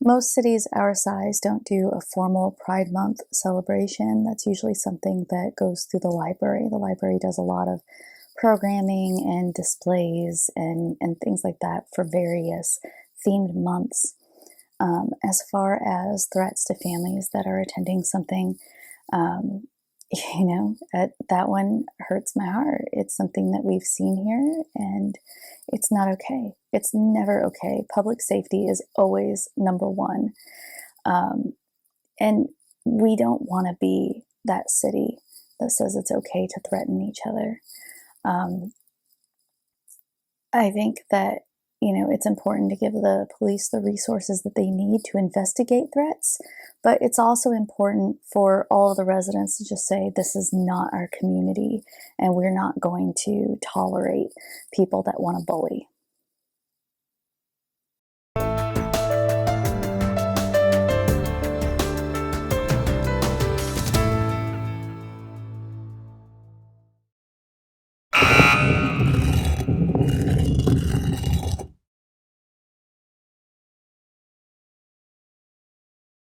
Most cities our size don't do a formal Pride Month celebration. That's usually something that goes through the library. The library does a lot of programming and displays and things like that for various themed months. As far as threats to families that are attending something, um, that one hurts my heart. It's something that we've seen here, and it's not okay. It's never okay. Public safety is always number one. Um, and we don't want to be that city that says it's okay to threaten each other. Um, I think that, it's important to give the police the resources that they need to investigate threats, but it's also important for all of the residents to just say, this is not our community, and we're not going to tolerate people that want to bully.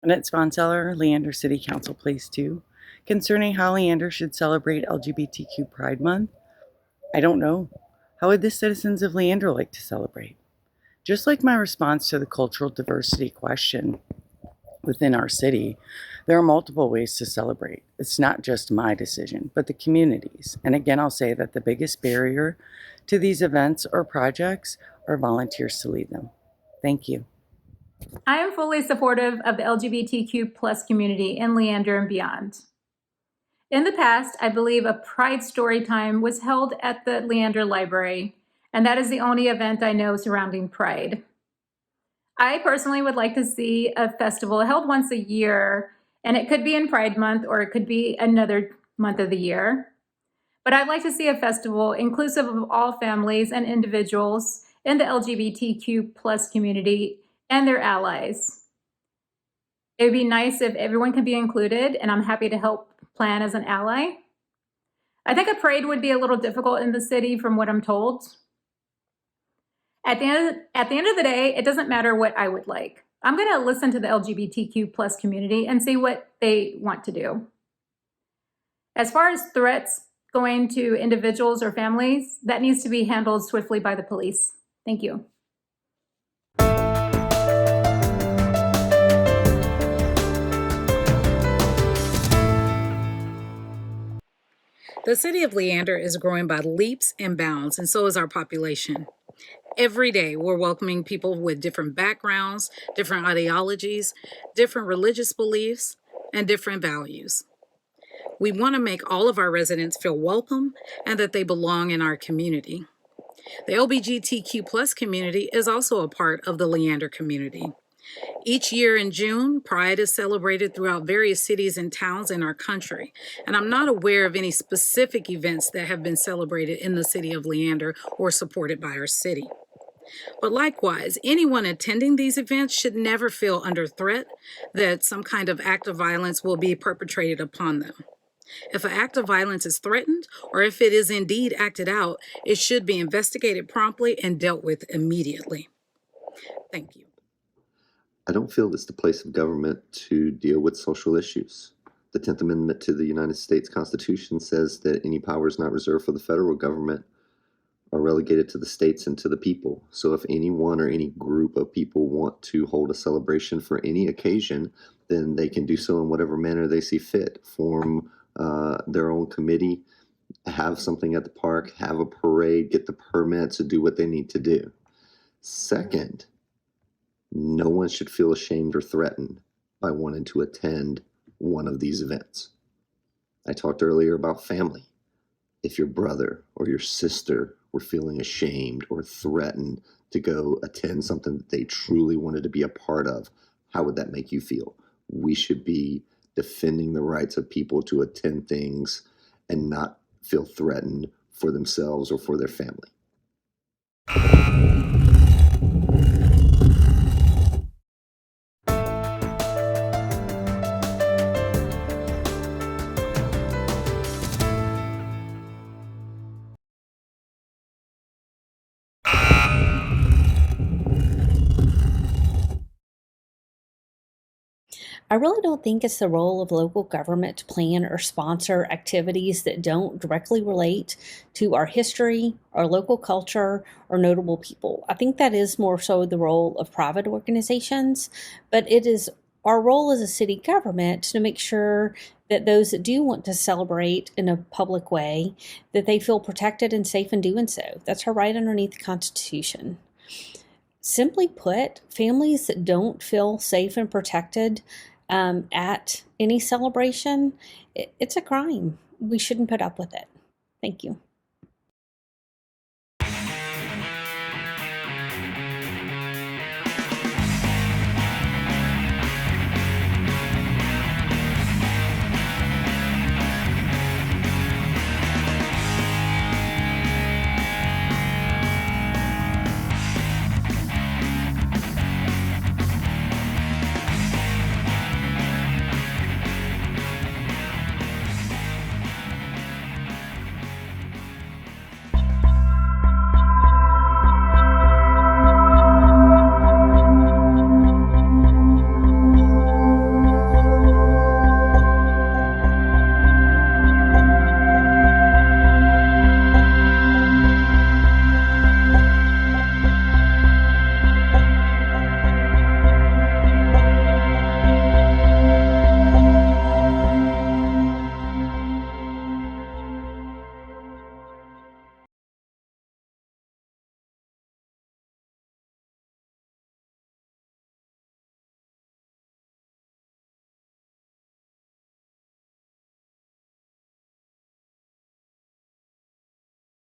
Annette Sponseller, Leander City Council Place 2, concerning how Leander should celebrate LGBTQ Pride Month. I don't know. How would the citizens of Leander like to celebrate? Just like my response to the cultural diversity question within our city, there are multiple ways to celebrate. It's not just my decision, but the community's. And again, I'll say that the biggest barrier to these events or projects are volunteers to lead them. Thank you. I am fully supportive of the LGBTQ plus community in Leander and beyond. In the past, I believe a Pride Story Time was held at the Leander Library, and that is the only event I know surrounding Pride. I personally would like to see a festival held once a year, and it could be in Pride Month or it could be another month of the year. But I'd like to see a festival inclusive of all families and individuals in the LGBTQ plus community and their allies. It would be nice if everyone could be included, and I'm happy to help plan as an ally. I think a parade would be a little difficult in the city from what I'm told. At the end of the day, it doesn't matter what I would like. I'm going to listen to the LGBTQ plus community and see what they want to do. As far as threats going to individuals or families, that needs to be handled swiftly by the police. Thank you. The city of Leander is growing by leaps and bounds, and so is our population. Every day, we're welcoming people with different backgrounds, different ideologies, different religious beliefs, and different values. We want to make all of our residents feel welcome and that they belong in our community. The LGBTQ plus community is also a part of the Leander community. Each year in June, Pride is celebrated throughout various cities and towns in our country, and I'm not aware of any specific events that have been celebrated in the city of Leander or supported by our city. But likewise, anyone attending these events should never feel under threat that some kind of act of violence will be perpetrated upon them. If an act of violence is threatened, or if it is indeed acted out, it should be investigated promptly and dealt with immediately. Thank you. I don't feel it's the place of government to deal with social issues. The 10th Amendment to the United States Constitution says that any powers not reserved for the federal government are relegated to the states and to the people. So if anyone or any group of people want to hold a celebration for any occasion, then they can do so in whatever manner they see fit. Form their own committee, have something at the park, have a parade, get the permits, to do what they need to do. Second, no one should feel ashamed or threatened by wanting to attend one of these events. I talked earlier about family. If your brother or your sister were feeling ashamed or threatened to go attend something that they truly wanted to be a part of, how would that make you feel? We should be defending the rights of people to attend things and not feel threatened for themselves or for their family. I really don't think it's the role of local government to plan or sponsor activities that don't directly relate to our history, our local culture, or notable people. I think that is more so the role of private organizations, but it is our role as a city government to make sure that those that do want to celebrate in a public way, that they feel protected and safe in doing so. That's our right underneath the Constitution. Simply put, families that don't feel safe and protected at any celebration, it's a crime. We shouldn't put up with it. Thank you.